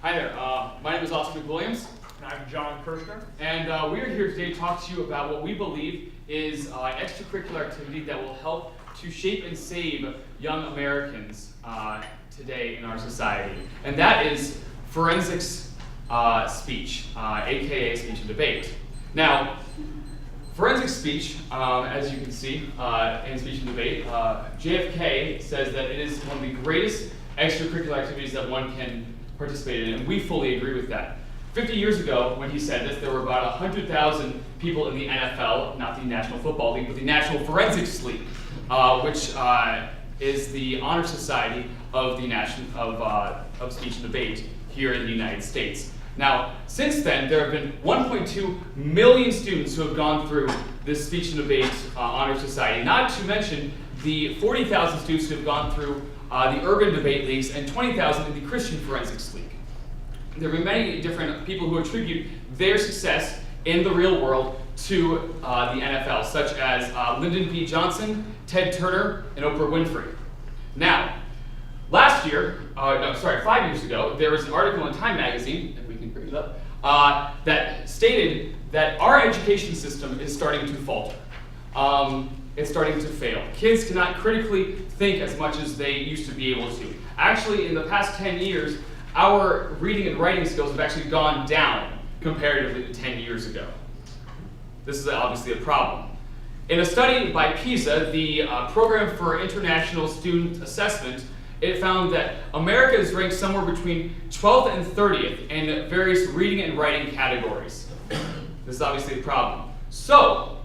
Hi there, my name is Oscar McWilliams. And I'm John Kirshner. And we're here today to talk to you about what we believe is an extracurricular activity that will help to shape and save young Americans today in our society. And that is forensics speech, aka speech and debate. Now, forensic speech, as you can see in speech and debate, JFK says that it is one of the greatest extracurricular activities that one can participate in, and we fully agree with that. 50 years ago, when he said this, there were about 100,000 people in the NFL, not the National Football League, but the National Forensics League, which is the honor society of the of speech and debate here in the United States. Now, since then, there have been 1.2 million students who have gone through this speech and debate honor society, not to mention the 40,000 students who have gone through the urban debate leagues and 20,000 in the Christian Forensics League. There have been many different people who attribute their success in the real world to the NFL, such as Lyndon B. Johnson, Ted Turner, and Oprah Winfrey. Now, 5 years ago, there was an article in Time magazine, if we can bring it up, that stated that our education system is starting to falter. It's starting to fail. Kids cannot critically think as much as they used to be able to. Actually, in the past 10 years, our reading and writing skills have actually gone down comparatively to 10 years ago. This is obviously a problem. In a study by PISA, the Program for International Student Assessment, it found that America is ranked somewhere between 12th and 30th in various reading and writing categories. This is obviously a problem. So,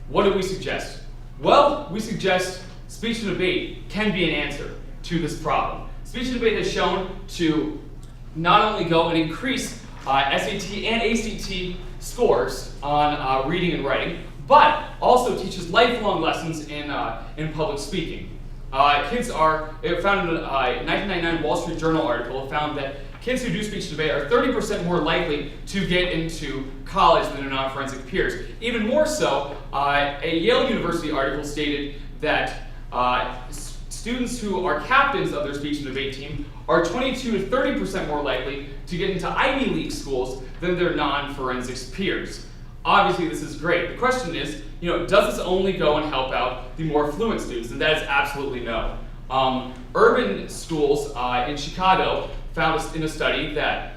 what do we suggest? Well, we suggest speech and debate can be an answer to this problem. Speech and debate has shown to not only go and increase SAT and ACT scores on reading and writing, but also teaches lifelong lessons in public speaking. It found in a 1999 Wall Street Journal article, found that kids who do speech and debate are 30% more likely to get into college than their non-forensic peers. Even more so, a Yale University article stated that students who are captains of their speech and debate team are 22 to 30% more likely to get into Ivy League schools than their non-forensics peers. Obviously, this is great. The question is, does this only go and help out the more fluent students? And that is absolutely no. Urban schools in Chicago found in a study that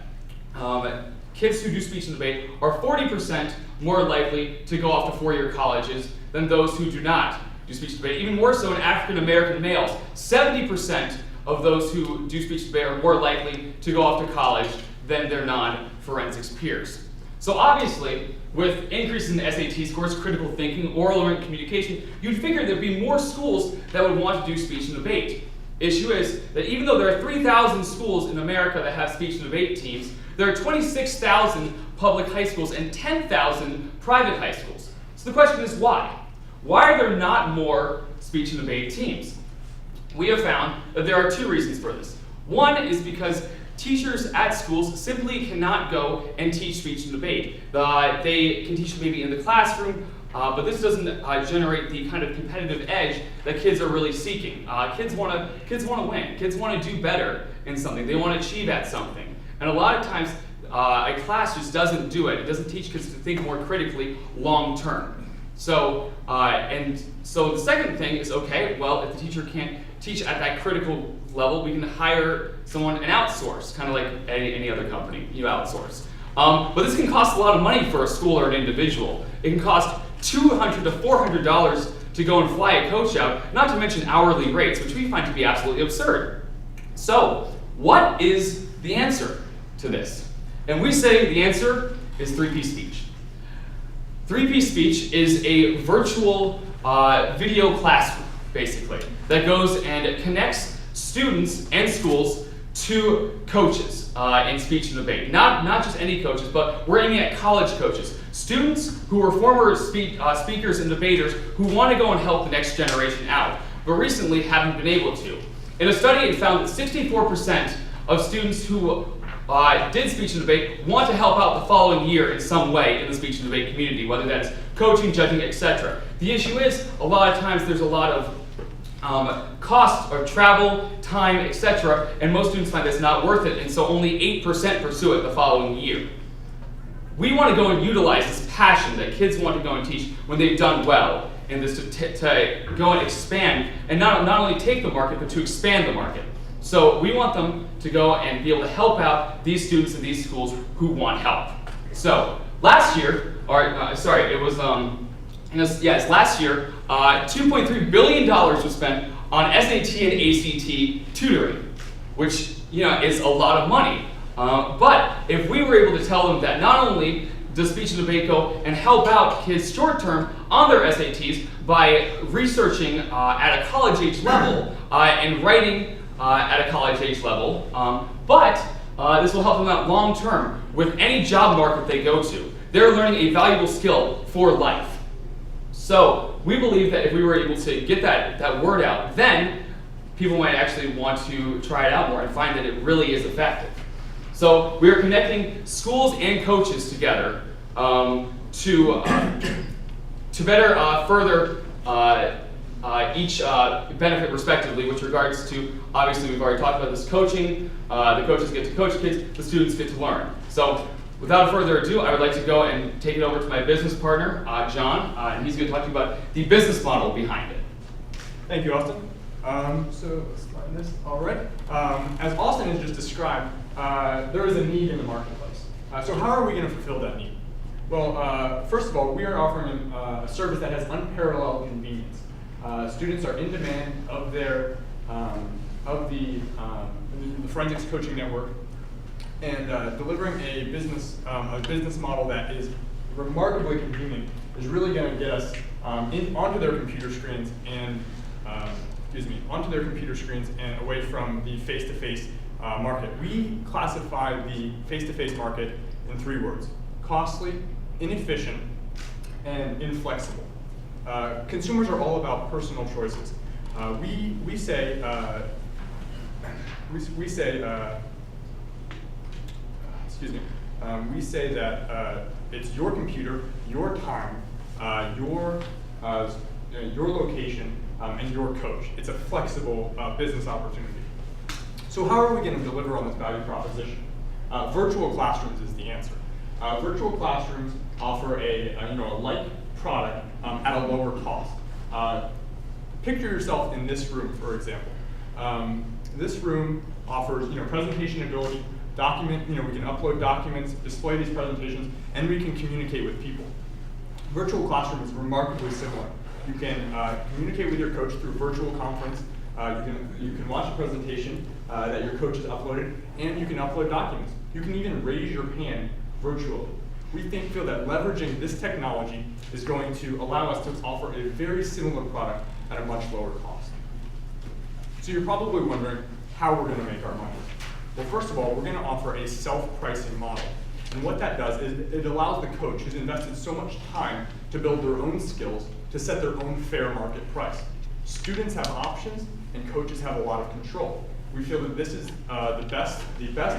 kids who do speech and debate are 40% more likely to go off to four-year colleges than those who do not do speech and debate. Even more so in African American males, 70% of those who do speech and debate are more likely to go off to college than their non-forensics peers. So obviously, with increases in SAT scores, critical thinking, oral and communication, you'd figure there'd be more schools that would want to do speech and debate. Issue is that even though there are 3,000 schools in America that have speech and debate teams, there are 26,000 public high schools and 10,000 private high schools. So the question is why? Why are there not more speech and debate teams? We have found that there are two reasons for this. One is because teachers at schools simply cannot go and teach speech and debate. They can teach maybe in the classroom, but this doesn't generate the kind of competitive edge that kids are really seeking. Kids want to win. Kids want to do better in something. They want to achieve at something. And a lot of times, a class just doesn't do it. It doesn't teach kids to think more critically long term. So the second thing is, okay, well, if the teacher can't teach at that critical level, we can hire someone and outsource, kind of like any other company, you outsource. But this can cost a lot of money for a school or an individual. It can cost $200 to $400 to go and fly a coach out, not to mention hourly rates, which we find to be absolutely absurd. So, what is the answer to this? And we say the answer is 3P speech. 3P speech is a virtual video classroom, basically, that goes and connects students and schools to coaches in speech and debate. Not just any coaches, but we're aiming at college coaches. Students who are former speakers and debaters who want to go and help the next generation out, but recently haven't been able to. In a study, it found that 64% of students who did speech and debate want to help out the following year in some way in the speech and debate community, whether that's coaching, judging, etc. The issue is, a lot of times there's a lot of costs of travel, time, etc., and most students find that's not worth it, and so only 8% pursue it the following year. We want to go and utilize this passion that kids want to go and teach when they've done well, and this to go and expand, and not only take the market, but to expand the market. So we want them to go and be able to help out these students in these schools who want help. So last year, last year, $2.3 billion was spent on SAT and ACT tutoring, which is a lot of money. But if we were able to tell them that not only does speech and debate go and help out kids short term on their SATs by researching at a college age level and writing at a college age level, but this will help them out long term with any job market they go to. They're learning a valuable skill for life. So we believe that if we were able to get that word out, then people might actually want to try it out more and find that it really is effective. So we are connecting schools and coaches together to better further each benefit respectively, with regards to, obviously we've already talked about this coaching, the coaches get to coach kids, the students get to learn. So without further ado, I would like to go and take it over to my business partner, John, and he's going to talk to you about the business model behind it. Thank you, Austin. So let's slide this. All right. As Austin has just described, there is a need in the marketplace. So how are we going to fulfill that need? Well, first of all, we are offering a service that has unparalleled convenience. Students are in demand of their the forensics coaching network, and delivering a business model that is remarkably convenient is really going to get us onto their computer screens and away from the face-to-face market. We classify the face-to-face market in 3 words: costly, inefficient, and inflexible. Consumers are all about personal choices. We say that it's your computer, your time, your location, and your coach. It's a flexible business opportunity. So how are we going to deliver on this value proposition? Virtual classrooms is the answer. Virtual classrooms offer a like product at a lower cost. Picture yourself in this room, for example. This room offers presentation ability, we can upload documents, display these presentations, and we can communicate with people. Virtual classroom is remarkably similar. You can communicate with your coach through a virtual conference. You can watch a presentation that your coach has uploaded, and you can upload documents. You can even raise your hand virtually. We feel that leveraging this technology is going to allow us to offer a very similar product at a much lower cost. So you're probably wondering how we're going to make our money. Well, first of all, we're going to offer a self-pricing model. And what that does is it allows the coach who's invested so much time to build their own skills to set their own fair market price. Students have options, and coaches have a lot of control. We feel that this is the best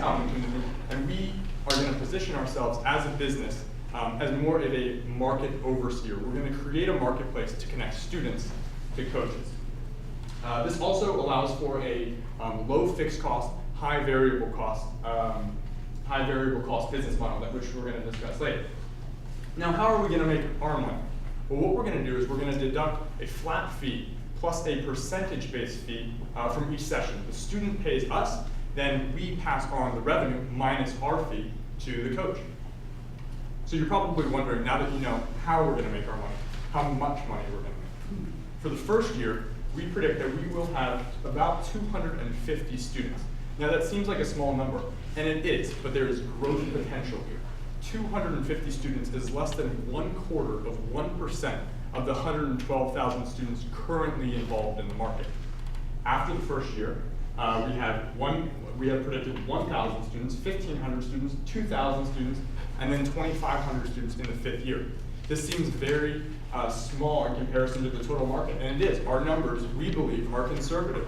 opportunity, and we are going to position ourselves as a business as more of a market overseer. We're going to create a marketplace to connect students to coaches. This also allows for a low fixed cost, high variable cost business model, which we're going to discuss later. Now, how are we going to make our money? Well, what we're going to do is we're going to deduct a flat fee plus a percentage-based fee from each session. The student pays us, then we pass on the revenue minus our fee to the coach. So you're probably wondering, now that you know how we're going to make our money, how much money we're going to make. For the first year, we predict that we will have about 250 students. Now that seems like a small number, and it is, but there is growth potential here. 250 students is less than 1/4 of 1% of the 112,000 students currently involved in the market. After the first year, we have predicted 1,000 students, 1,500 students, 2,000 students, and then 2,500 students in the 5th year. This seems very small in comparison to the total market, and it is. Our numbers, we believe, are conservative.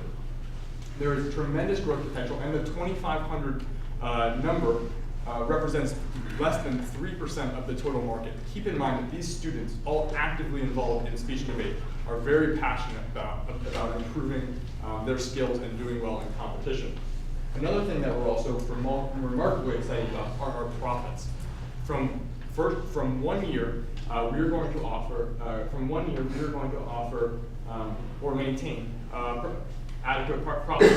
There is tremendous growth potential, and the 2,500 number represents less than 3% of the total market. Keep in mind that these students, all actively involved in speech and debate, are very passionate about improving their skills and doing well in competition. Another thing that we're also remarkably excited about are our profits. From 1 year, we are going to offer or maintain adequate profits.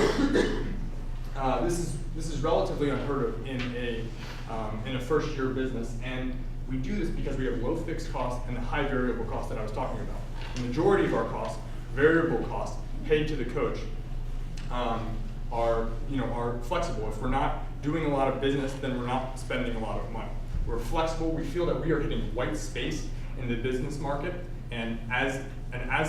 This is relatively unheard of in a first-year business, and we do this because we have low fixed costs and the high variable costs that I was talking about. The majority of our costs, variable costs, paid to the coach, are flexible. If we're not doing a lot of business, then we're not spending a lot of money. We're flexible. We feel that we are hitting white space in the business market, and as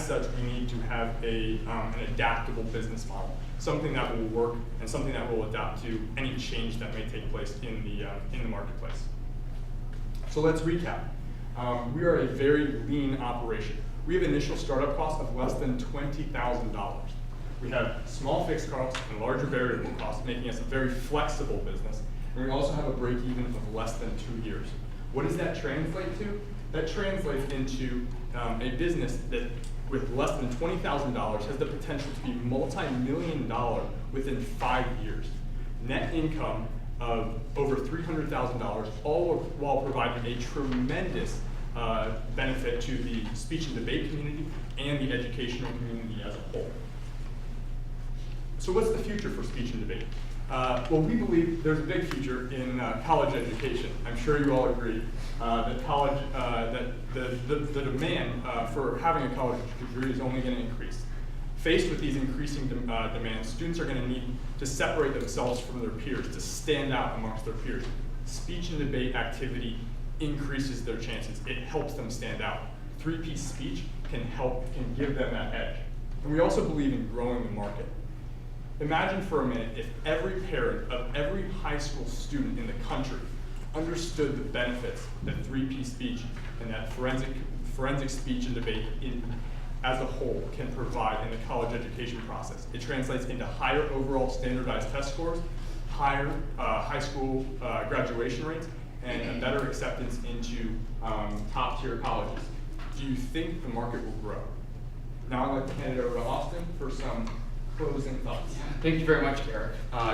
such, we need to have an adaptable business model, something that will work and something that will adapt to any change that may take place in the marketplace. So let's recap. We are a very lean operation. We have initial startup costs of less than $20,000. We have small fixed costs and larger variable costs, making us a very flexible business. And we also have a break-even of less than 2 years. What does that translate to? That translates into a business that, with less than $20,000, has the potential to be multi-million-dollar within 5 years. Net income of over $300,000, all while providing a tremendous benefit to the speech and debate community and the educational community as a whole. So what's the future for speech and debate? Well, we believe there's a big future in college education. I'm sure you all agree that college, that the demand for having a college degree is only going to increase. Faced with these increasing demands, students are going to need to separate themselves from their peers, to stand out amongst their peers. Speech and debate activity increases their chances. It helps them stand out. Three-piece speech can give them that edge. And we also believe in growing the market. Imagine for a minute if every parent of every high school student in the country understood the benefits that three-piece speech and that forensic speech and debate as a whole can provide in the college education process. It translates into higher overall standardized test scores, higher high school graduation rates, and a better acceptance into top-tier colleges. Do you think the market will grow? Now I'd like to hand it over to Austin for some closing thoughts. Thank you very much, Eric.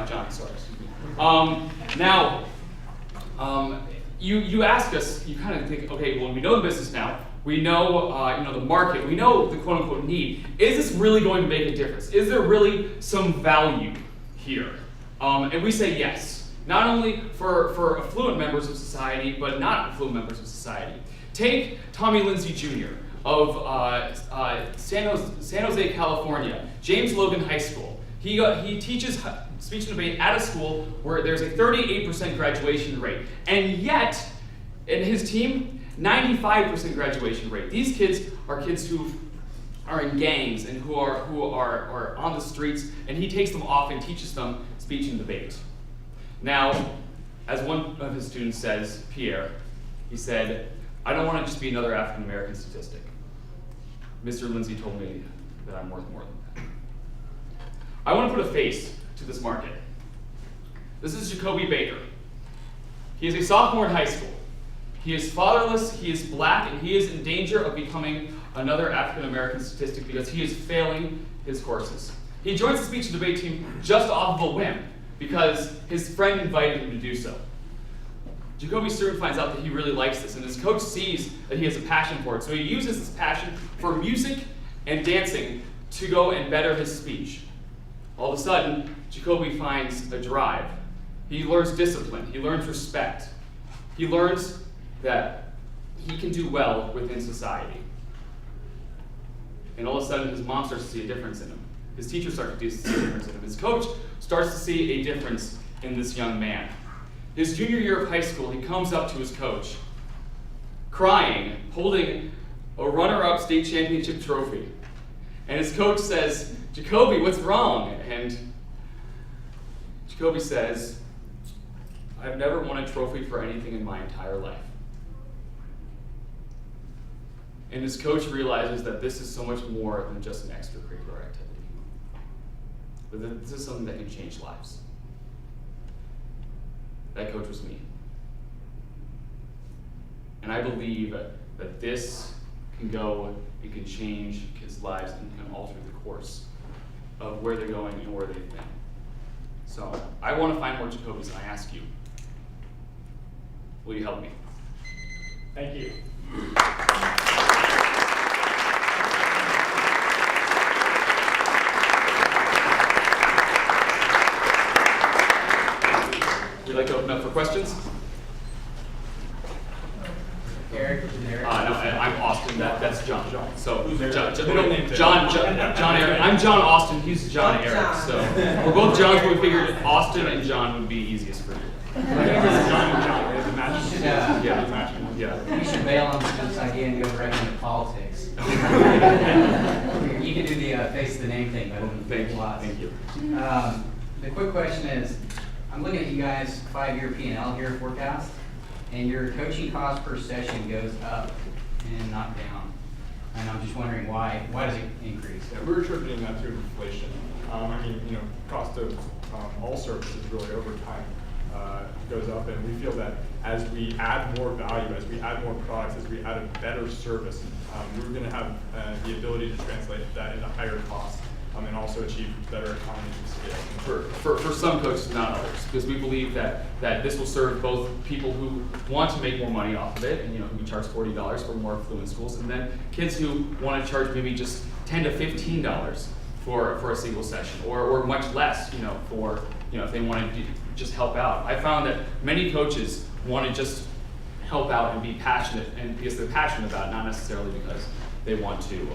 John, sorry. You ask us, you kind of think, okay, well, we know the business now, we know, the market, we know the quote-unquote need. Is this really going to make a difference? Is there really some value here? And we say yes, not only for affluent members of society, but not affluent members of society. Take Tommy Lindsay Jr. of San Jose, California, James Logan High School. He teaches speech and debate at a school where there's a 38% graduation rate, and yet, in his team, 95% graduation rate. These kids are kids who are in gangs and who are on the streets, and he takes them off and teaches them speech and debate. Now, as one of his students says, Pierre, he said, "I don't want to just be another African American statistic. Mr. Lindsay told me that I'm worth more than that." I want to put a face to this market. This is Jacoby Baker. He is a sophomore in high school. He is fatherless, he is black, and he is in danger of becoming another African American statistic because he is failing his courses. He joins the speech and debate team just off of a whim because his friend invited him to do so. Jacoby soon finds out that he really likes this, and his coach sees that he has a passion for it, so he uses his passion for music and dancing to go and better his speech. All of a sudden, Jacoby finds a drive. He learns discipline, he learns respect. He learns that he can do well within society. And all of a sudden, his mom starts to see a difference in him. His teachers start to see a difference in him. His coach starts to see a difference in this young man. His junior year of high school, he comes up to his coach, crying, holding a runner-up state championship trophy. And his coach says, "Jacoby, what's wrong?" And Jacoby says, "I've never won a trophy for anything in my entire life." And his coach realizes that this is so much more than just an extracurricular activity. But this is something that can change lives. That coach was me. And I believe that this can go, it can change kids' lives and can alter the course of where they're going and where they've been. So I want to find more Jacobys, and I ask you, will you help me? Thank you. Would you like to open up for questions? Eric? No, I'm Austin. That's John. So Who's Eric? John Eric. I'm John Austin. He's John Eric. John. So we're both Johns, but we figured Austin and John would be easiest for you. John and John, we have the match. You should, Yeah. You should bail on this idea and go right into politics. You can do the face the name thing better than Thank you. The quick question is, I'm looking at you guys' 5-year P&L here forecast, and your coaching cost per session goes up and not down. And I'm just wondering why does it increase? Yeah, we're attributing that to inflation. Cost of all services really over time goes up, and we feel that as we add more value, as we add more products, as we add a better service, we're going to have the ability to translate that into higher costs and also achieve better economies of scale. For some coaches, not others, because we believe that this will serve both people who want to make more money off of it, and who charge $40 for more affluent schools, and then kids who want to charge maybe just $10 to $15 for a single session, or much less, for if they want to just help out. I found that many coaches want to just help out and be passionate, and because they're passionate about it, not necessarily because they want to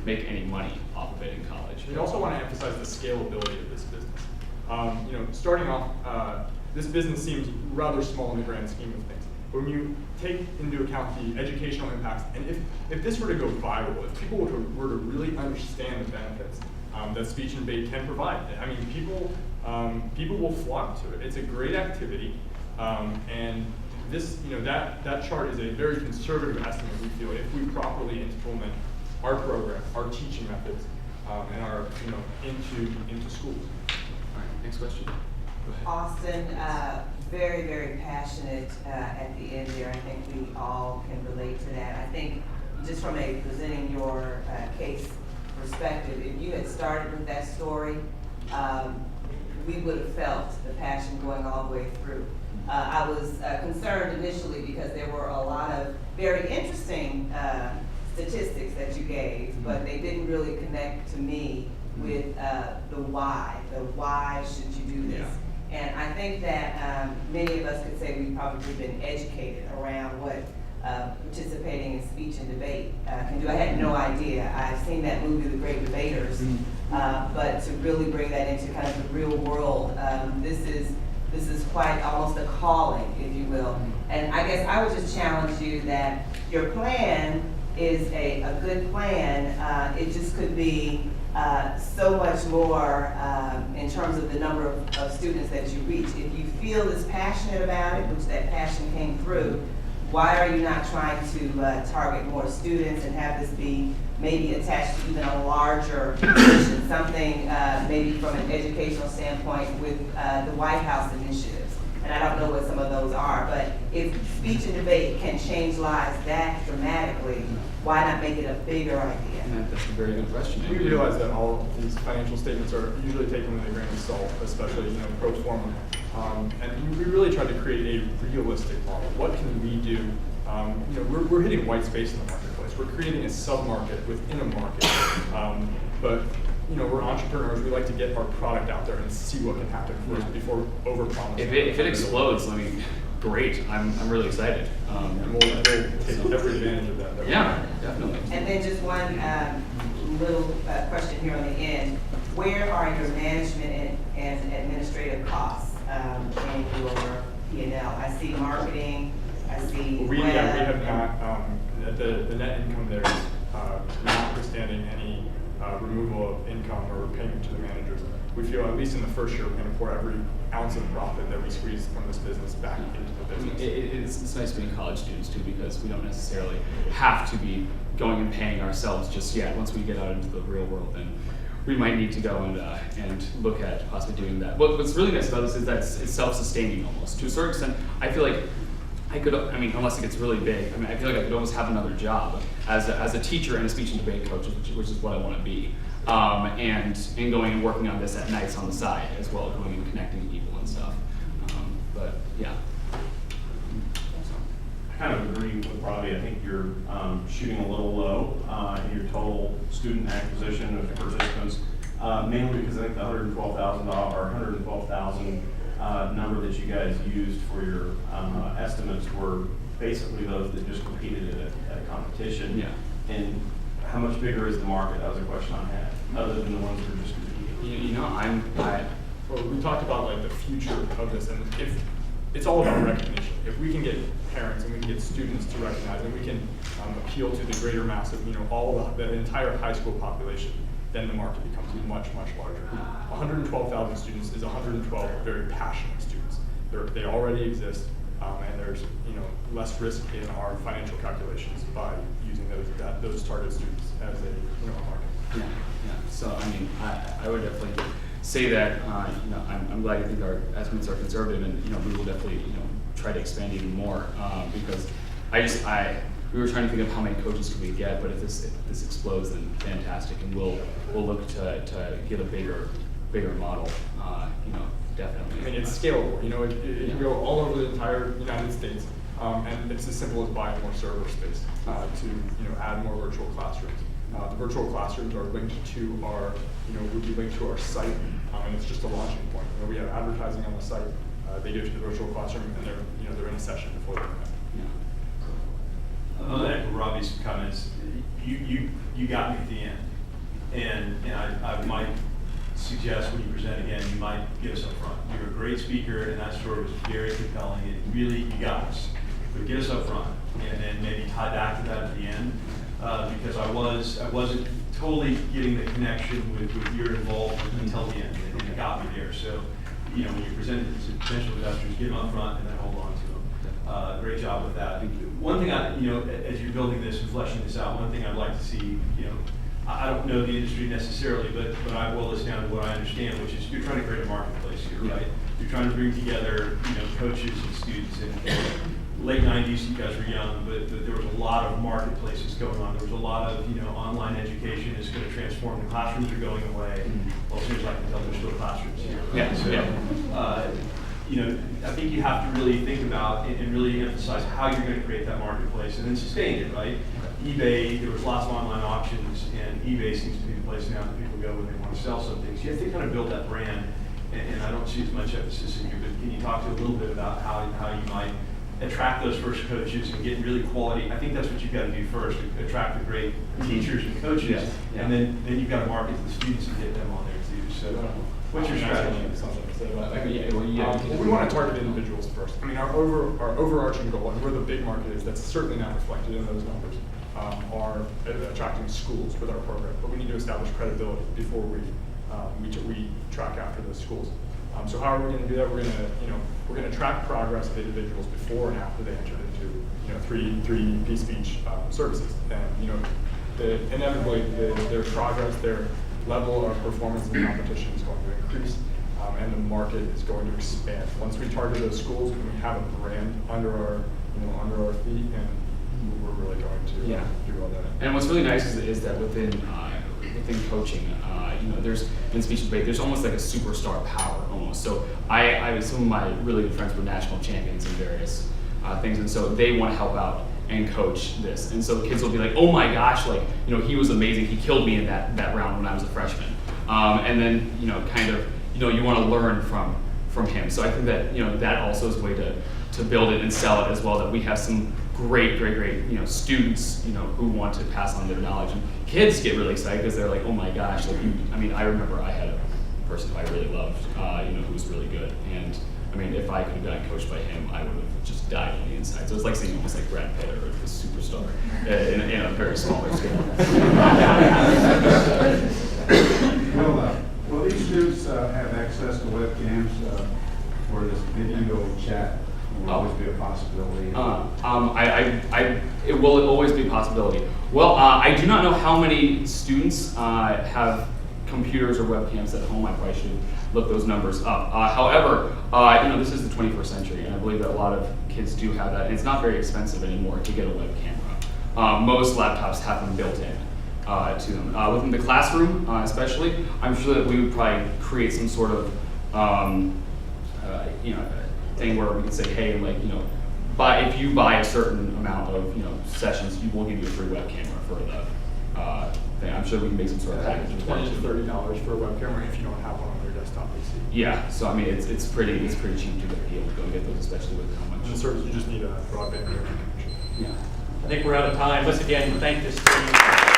make any money off of it in college. We also want to emphasize the scalability of this business. Starting off, this business seems rather small in the grand scheme of things. But when you take into account the educational impacts, and if this were to go viral, if people were to really understand the benefits that speech and debate can provide, I mean, people will flock to it. It's a great activity, and this, that chart is a very conservative estimate, we feel, if we properly implement our program, our teaching methods, and our, into schools. All right, next question. Go ahead. Austin, very, very passionate at the end there. I think we all can relate to that. I think just from a presenting your case perspective, if you had started with that story, we would have felt the passion going all the way through. I was concerned initially because there were a lot of very interesting statistics that you gave, but they didn't really connect to me with the why. The why should you do this? Yeah. And I think that many of us could say we've probably been educated around what participating in speech and debate can do. I had no idea. I've seen that movie, The Great Debaters, but to really bring that into kind of the real world, this is quite almost a calling, if you will. And I guess I would just challenge you that your plan is a good plan. It just could be so much more in terms of the number of students that you reach. If you feel as passionate about it, which that passion came through, why are you not trying to target more students and have this be maybe attached to even a larger position, something maybe from an educational standpoint with the White House initiatives? And I don't know what some of those are, but if speech and debate can change lives that dramatically, why not make it a bigger idea? That's a very good question. We realize that all of these financial statements are usually taken with a grain of salt, especially pro forma. And we really tried to create a realistic model. What can we do? We're hitting white space in the marketplace. We're creating a sub-market within a market. But we're entrepreneurs. We like to get our product out there and see what can happen first before over-promising. If it explodes, I mean, great. I'm really excited. And we'll take every advantage of that. Yeah, definitely. And then just one little question here on the end. Where are your management and administrative costs in your P&L? I see marketing, I see We web. have not, the net income there is notwithstanding any removal of income or payment to the managers. We feel, at least in the first year, we're going to pour every ounce of profit that we squeeze from this business back into the business. It's nice being college students too, because we don't necessarily have to be going and paying ourselves just yet. Once we get out into the real world, then we might need to go and look at possibly doing that. What's really nice about this is that it's self-sustaining almost. To a certain extent, I feel like I mean, unless it gets really big, I mean, I feel like I could almost have another job as a teacher and a speech and debate coach, which is what I want to be. And going and working on this at nights on the side as well, going and connecting people and stuff. But yeah. I kind of agree with Robbie. I think you're shooting a little low in your total student acquisition of participants, mainly because I think the $112,000 or $112,000 number that you guys used for your estimates were basically those that just competed at a competition. Yeah. And how much bigger is the market? That was a question I had, other than the ones that are just competing. You know, Well, we talked about like the future of this, and if it's all about recognition. If we can get parents and we can get students to recognize, and we can appeal to the greater mass of all the entire high school population, then the market becomes much, much larger. 112,000 students is 112 very passionate students. They already exist, and there's less risk in our financial calculations by using those target students as a market. Yeah, yeah. So I mean, I would definitely say that I'm glad you think our estimates are conservative, and we will definitely try to expand even more because we were trying to think of how many coaches could we get, but if this explodes, then fantastic, and we'll look to get a bigger model. Definitely. I mean, it's scalable. It can go all over the entire United States, and it's as simple as buying more server space to add more virtual classrooms. The virtual classrooms are linked to our, would be linked to our site, and it's just a launching point. We have advertising on the site. They go to the virtual classroom, and they're in a session before they connect. I'll echo Robbie's comments. You got me at the end, and I might suggest when you present again, you might get us up front. You're a great speaker, and that story was very compelling, and really, you got us. But get us up front, and then maybe tie back to that at the end, because I wasn't totally getting the connection with your involvement until the end, and it got me there. So, when you present it to potential investors, get them up front, and then hold on to them. Great job with that. One thing as you're building this and fleshing this out, one thing I'd like to see, I don't know the industry necessarily, but I boil this down to what I understand, which is you're trying to create a marketplace here, right? You're trying to bring together, coaches and students. And late 90s, you guys were young, but there was a lot of marketplaces going on. There was a lot of, online education is going to transform. The classrooms are going away. Well, as soon as I can tell, there's still classrooms here. Right? So, I think you have to really think about and really emphasize how you're going to create that marketplace and then sustain it, right? eBay, there was lots of online auctions, and eBay seems to be the place now that people go when they want to sell something. So you have to kind of build that brand, and I don't see as much emphasis in here, but can you talk to a little bit about how you might attract those first coaches and get really quality? I think that's what you've got to do first, attract the great teachers and coaches, and then you've got to market to the students and get them on there too. So what's your strategy? We want to target individuals first. I mean, our overarching goal, and where the big market is, that's certainly not reflected in those numbers, are attracting schools with our program. But we need to establish credibility before we track after those schools. So how are we going to do that? We're going to track progress of individuals before and after they entered into three speech services, and inevitably their progress, their level of performance in the competition is going to increase, and the market is going to expand. Once we target those schools, we have a brand under our feet, and we're really going to do all that. And what's really nice is that within coaching, there's in speech and debate, there's almost like a superstar power almost. So some of my really good friends were national champions in various things, and so they want to help out and coach this. And so kids will be like, oh my gosh, he was amazing. He killed me in that round when I was a freshman. And then you want to learn from him. So I think that that also is a way to build it and sell it as well. That we have some great students who want to pass on their knowledge, and kids get really excited because they're like, oh my gosh, I remember I had a person who I really loved, who was really good, and if I could have gotten coached by him, I would have just died on the inside. So it's like seeing almost like Brad Pitt or a superstar in a very smaller scale. Will these students have access to webcams for this video chat? Will always be a possibility? It will always be a possibility. Well, I do not know how many students have computers or webcams at home, I probably should look those numbers up. However, this is the 21st century, and I believe that a lot of kids do have that, and it's not very expensive anymore to get a web camera. Most laptops have them built in to them. Within the classroom, especially, I'm sure that we would probably create some sort of thing where we could say, hey, if you buy a certain amount of sessions, we will give you a free web camera for the thing. I'm sure we can make some sort of package. $20 to $30 for a web camera if you don't have one on your desktop PC. Yeah, so I mean, it's pretty cheap to be able to go get those, especially with how much. And the service, you just need a broadband internet connection. Yeah. I think we're out of time. Once again, thank this team.